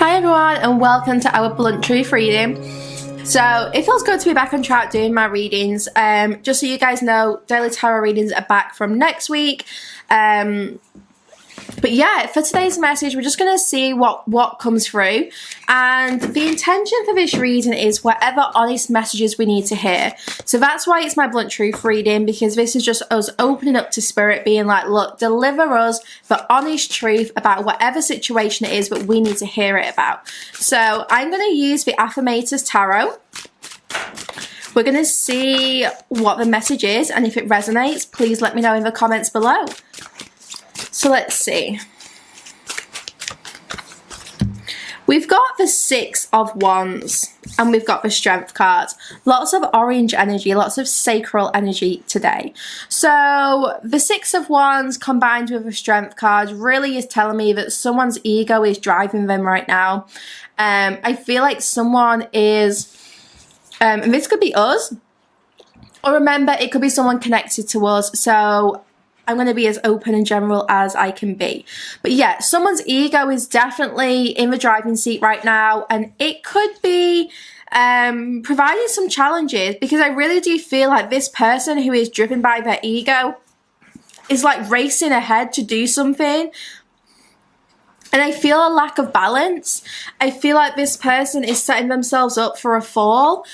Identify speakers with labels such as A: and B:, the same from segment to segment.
A: Hi everyone and welcome to our blunt truth reading. So it feels good to be back on track doing my readings. Just so you guys know, daily tarot readings are back from next week. But yeah, for today's message, we're just going to see what comes through. And the intention for this reading is whatever honest messages we need to hear. So that's why it's my blunt truth reading, because this is just us opening up to spirit, being like, look, deliver us the honest truth about whatever situation it is that we need to hear it about. So I'm going to use the Affirmators Tarot. We're going to see what the message is, and if it resonates, please let me know in the comments below. So let's see. We've got the Six of Wands and we've got the Strength card. Lots of orange energy, lots of sacral energy today. So the Six of Wands combined with the Strength card really is telling me that someone's ego is driving them right now. I feel like someone is, and this could be us, or remember, it could be someone connected to us. So I'm going to be as open and general as I can be. But yeah, someone's ego is definitely in the driving seat right now. And it could be providing some challenges, because I really do feel like this person who is driven by their ego is like racing ahead to do something. And I feel a lack of balance. I feel like this person is setting themselves up for a fall.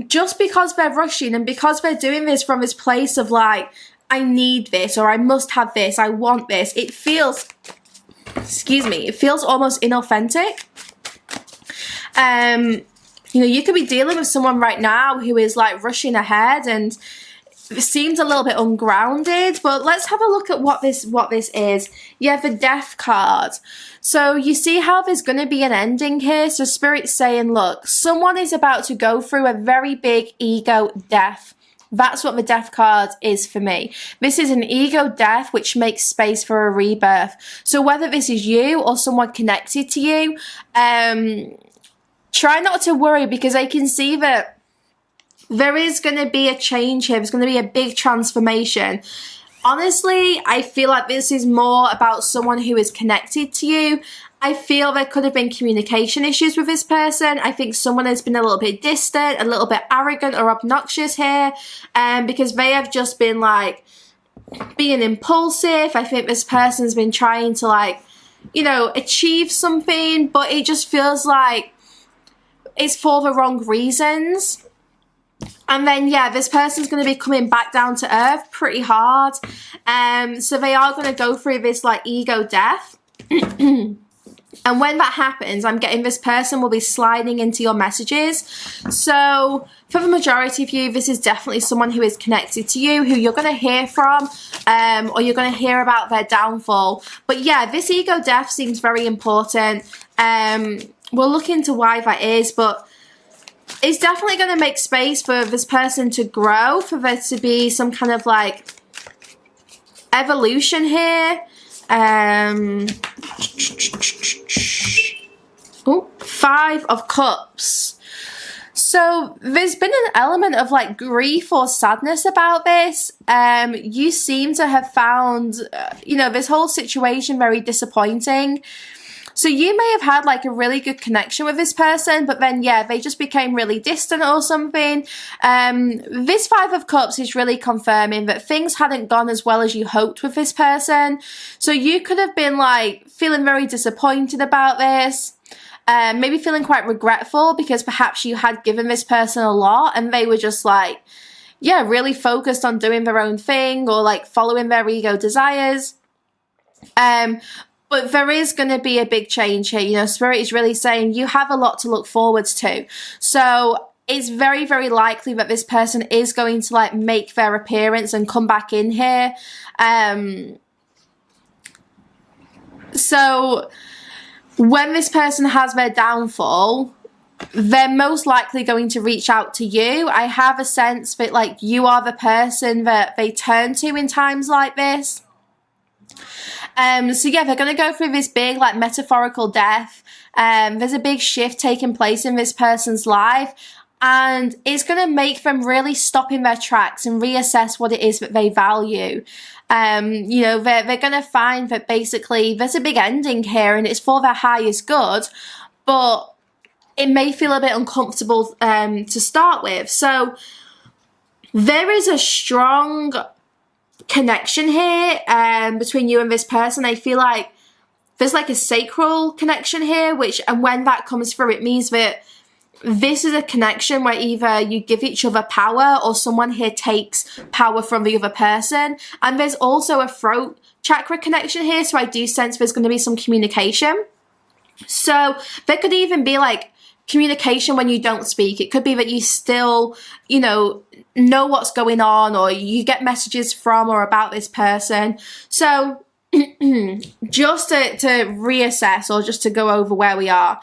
A: Just because they're rushing and because they're doing this from this place of like, I need this, or I must have this, I want this. It feels, excuse me, it feels almost inauthentic. You know, you could be dealing with someone right now who is like rushing ahead and it seems a little bit ungrounded, but let's have a look at what this is. Yeah, the Death card. So you see how there's going to be an ending here. So Spirit's saying, look, someone is about to go through a very big ego death. That's what the Death card is for me. This is an ego death which makes space for a rebirth. So whether this is you or someone connected to you, try not to worry, because I can see that there is going to be a change here. There's going to be a big transformation. Honestly, I feel like this is more about someone who is connected to you. I feel there could have been communication issues with this person. I think someone has been a little bit distant, a little bit arrogant or obnoxious here, because they have just been like being impulsive. I think this person's been trying to like, you know, achieve something, but it just feels like it's for the wrong reasons. And then, yeah, this person's going to be coming back down to earth pretty hard. So they are going to go through this like ego death. And when that happens, I'm getting this person will be sliding into your messages. So for the majority of you, this is definitely someone who is connected to you, who you're going to hear from, or you're going to hear about their downfall. But yeah, this ego death seems very important. We'll look into why that is, but it's definitely going to make space for this person to grow, for there to be some kind of like evolution here. Oh, Five of Cups. So there's been an element of like grief or sadness about this. You seem to have found, you know, this whole situation very disappointing. So you may have had like a really good connection with this person, but then, yeah, they just became really distant or something. This Five of Cups is really confirming that things hadn't gone as well as you hoped with this person. So you could have been like feeling very disappointed about this. Maybe feeling quite regretful because perhaps you had given this person a lot and they were just like, yeah, really focused on doing their own thing or like following their ego desires. But there is going to be a big change here. You know, Spirit is really saying you have a lot to look forwards to. So it's very, very likely that this person is going to like make their appearance and come back in here. So when this person has their downfall, they're most likely going to reach out to you. I have a sense that like you are the person that they turn to in times like this. So yeah, they're going to go through this big like metaphorical death. There's a big shift taking place in this person's life. and it's going to make them really stop in their tracks and reassess what it is that they value. You know, they're going to find that basically there's a big ending here and it's for their highest good, but it may feel a bit uncomfortable to start with. So there is a strong connection here between you and this person. I feel like there's like a sacral connection here, and when that comes through, it means that this is a connection where either you give each other power or someone here takes power from the other person. And there's also a throat chakra connection here, so I do sense there's going to be some communication. So there could even be like communication when you don't speak. It could be that you still, you know what's going on, or you get messages from or about this person. So just to reassess, or just to go over where we are.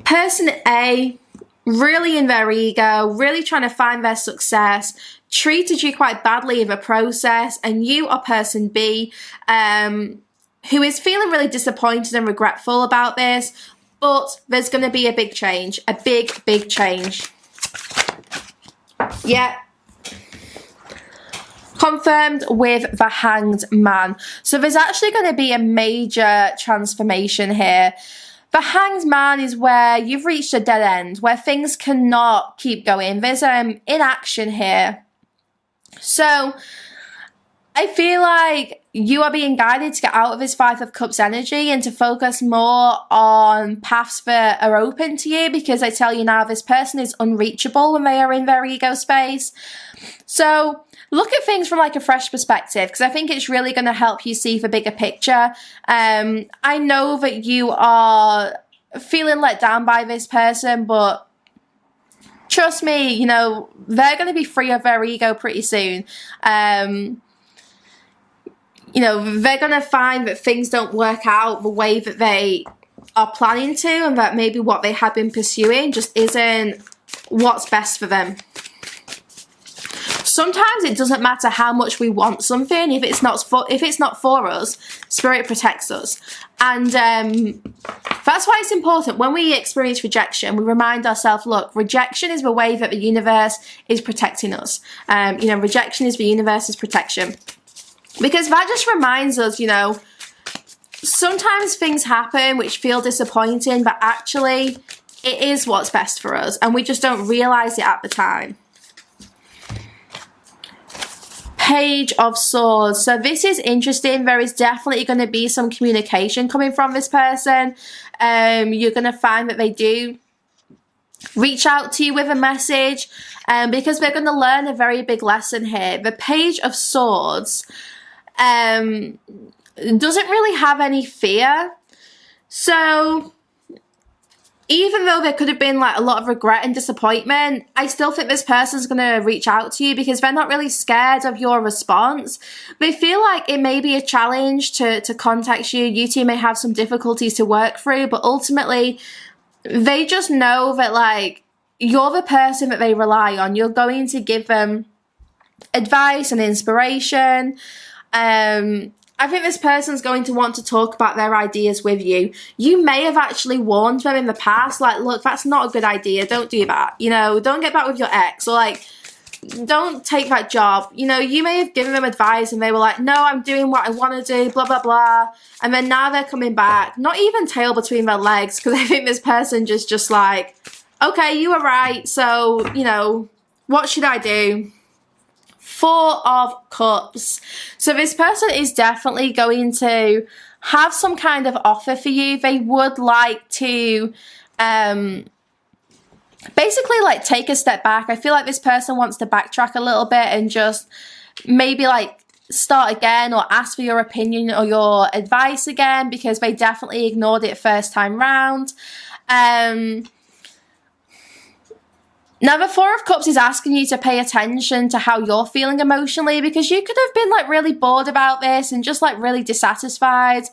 A: Person A, really in their ego, really trying to find their success, treated you quite badly in the process, and you are person B, who is feeling really disappointed and regretful about this, but there's going to be a big change, a big, big change. Yeah. Confirmed with the Hanged Man. So there's actually going to be a major transformation here. The Hanged Man is where you've reached a dead end, where things cannot keep going. There's inaction here. So I feel like you are being guided to get out of this Five of Cups energy and to focus more on paths that are open to you, because I tell you now, this person is unreachable when they are in their ego space. So look at things from like a fresh perspective, because I think it's really going to help you see the bigger picture. I know that you are feeling let down by this person, but trust me, you know, they're going to be free of their ego pretty soon. You know, they're going to find that things don't work out the way that they are planning to, and that maybe what they have been pursuing just isn't what's best for them. Sometimes it doesn't matter how much we want something, if it's not for us, Spirit protects us. And that's why it's important when we experience rejection, we remind ourselves, look, rejection is the way that the universe is protecting us. You know, rejection is the universe's protection. Because that just reminds us, you know, sometimes things happen which feel disappointing, but actually it is what's best for us, and we just don't realize it at the time. Page of Swords. So this is interesting. There is definitely going to be some communication coming from this person. You're going to find that they do reach out to you with a message, because they're going to learn a very big lesson here. The Page of Swords doesn't really have any fear. So even though there could have been like a lot of regret and disappointment, I still think this person's going to reach out to you because they're not really scared of your response. They feel like it may be a challenge to contact you. You two may have some difficulties to work through, but ultimately they just know that like you're the person that they rely on. You're going to give them advice and inspiration. I think this person's going to want to talk about their ideas with you. You may have actually warned them in the past, like, look, that's not a good idea. Don't do that. You know, don't get back with your ex, or like, don't take that job. You know, you may have given them advice and they were like, no, I'm doing what I want to do, blah, blah, blah. And then now they're coming back, not even tail between their legs, because I think this person just like, okay, you were right. So, you know, what should I do? Four of Cups. So this person is definitely going to have some kind of offer for you. They would like to basically like take a step back. I feel like this person wants to backtrack a little bit and just maybe like start again, or ask for your opinion or your advice again, because they definitely ignored it first time round. Now, the Four of Cups is asking you to pay attention to how you're feeling emotionally, because you could have been like really bored about this and just like really dissatisfied.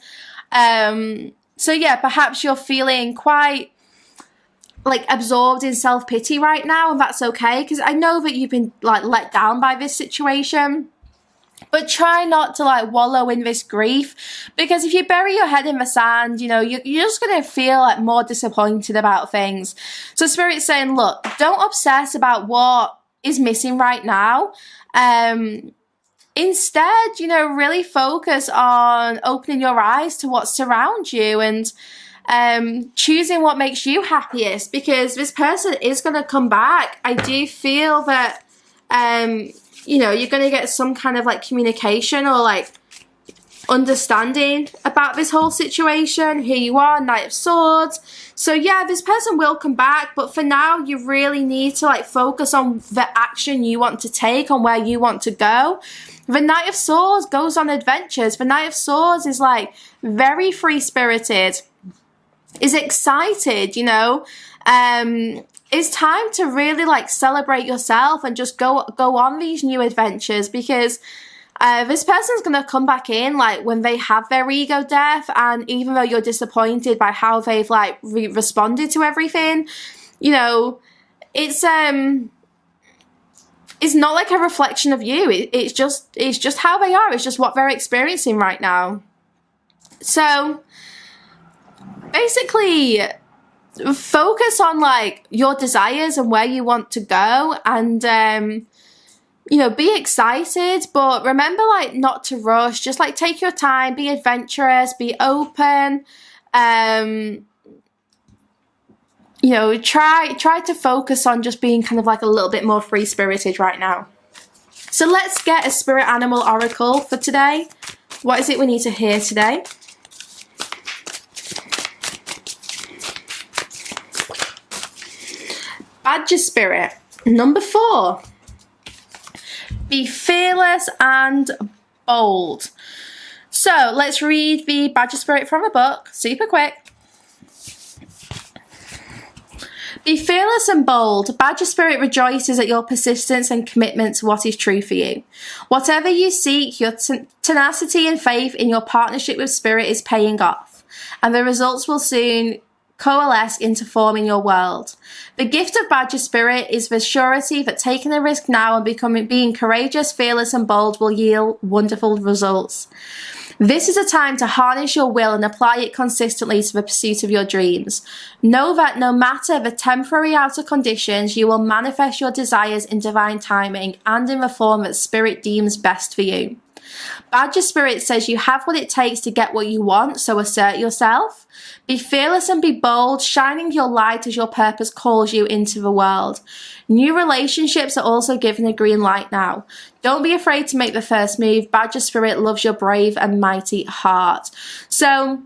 A: So yeah, perhaps you're feeling quite like absorbed in self-pity right now, and that's okay, because I know that you've been like let down by this situation. But try not to like wallow in this grief, because if you bury your head in the sand, you know, you're just going to feel like more disappointed about things. So Spirit's saying, look, don't obsess about what is missing right now. Instead, you know, really focus on opening your eyes to what's around you and choosing what makes you happiest, because this person is going to come back. I do feel that, you know, you're going to get some kind of like communication or like understanding about this whole situation. Here you are, Knight of Swords. So yeah, this person will come back, but for now you really need to like focus on the action you want to take, on where you want to go. The Knight of Swords goes on adventures. The Knight of Swords is like very free-spirited, is excited, you know. It's time to really like celebrate yourself and just go on these new adventures, because this person's going to come back in like when they have their ego death, and even though you're disappointed by how they've like responded to everything, you know, it's not like a reflection of you. It's just how they are. It's just what they're experiencing right now. So basically, focus on like your desires and where you want to go, and you know, be excited, but remember like not to rush. Just like take your time, be adventurous, be open. You know, try to focus on just being kind of like a little bit more free-spirited right now. So let's get a spirit animal oracle for today. What is it we need to hear today? Badger spirit, number 4. Be fearless and bold. So let's read the badger spirit from the book, super quick. Be fearless and bold. Badger spirit rejoices at your persistence and commitment to what is true for you. Whatever you seek, your tenacity and faith in your partnership with spirit is paying off, and the results will soon coalesce into forming your world. The gift of badger spirit is the surety that taking a risk now and being courageous, fearless and bold will yield wonderful results. This is a time to harness your will and apply it consistently to the pursuit of your dreams. Know that no matter the temporary outer conditions, you will manifest your desires in divine timing and in the form that spirit deems best for you. Badger spirit says you have what it takes to get what you want, so assert yourself. Be fearless and be bold, shining your light as your purpose calls you into the world. New relationships are also given a green light now. Don't be afraid to make the first move. Badger spirit loves your brave and mighty heart. So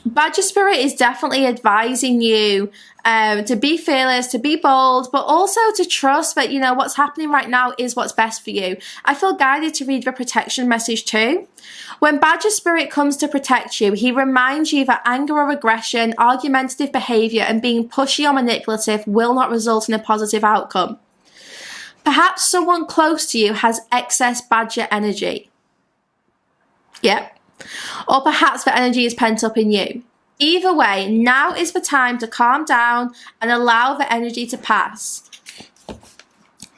A: Badger spirit is definitely advising you to be fearless, to be bold, but also to trust that, you know, what's happening right now is what's best for you. I feel guided to read the protection message too. When Badger spirit comes to protect you, he reminds you that anger or aggression, argumentative behavior, and being pushy or manipulative will not result in a positive outcome. Perhaps someone close to you has excess badger energy. Yep. Or perhaps the energy is pent up in you. Either way, now is the time to calm down and allow the energy to pass.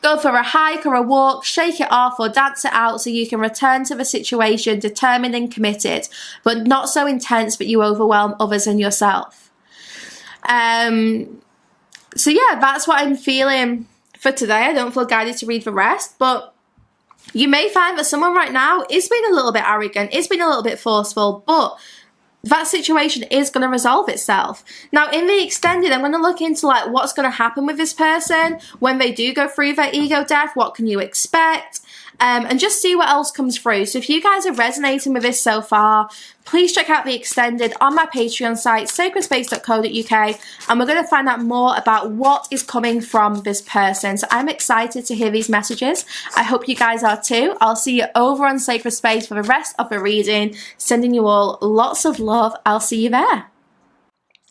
A: Go for a hike or a walk, shake it off or dance it out so you can return to the situation determined and committed, but not so intense that you overwhelm others and yourself. So yeah, that's what I'm feeling for today. I don't feel guided to read the rest, but you may find that someone right now is being a little bit arrogant, is being a little bit forceful, but that situation is going to resolve itself. Now, in the extended, I'm going to look into like what's going to happen with this person when they do go through their ego death. What can you expect? And just see what else comes through. So if you guys are resonating with this so far, please check out the extended on my Patreon site, sacredspace.co.uk, and we're going to find out more about what is coming from this person. So I'm excited to hear these messages. I hope you guys are too. I'll see you over on Sacred Space for the rest of the reading. Sending you all lots of love. I'll see you there.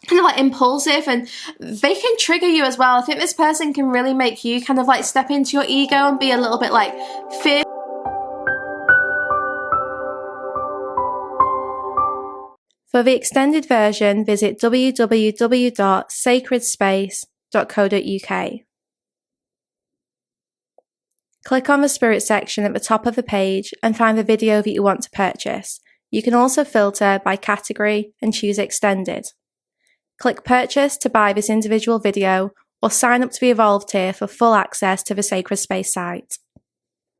A: Kind of like impulsive, and they can trigger you as well. I think this person can really make you kind of like step into your ego and be a little bit like fear. For the extended version, visit www.sacredspace.co.uk. Click on the Spirit section at the top of the page and find the video that you want to purchase. You can also filter by category and choose Extended. Click Purchase to buy this individual video or sign up to the Evolve tier for full access to the Sacred Space site.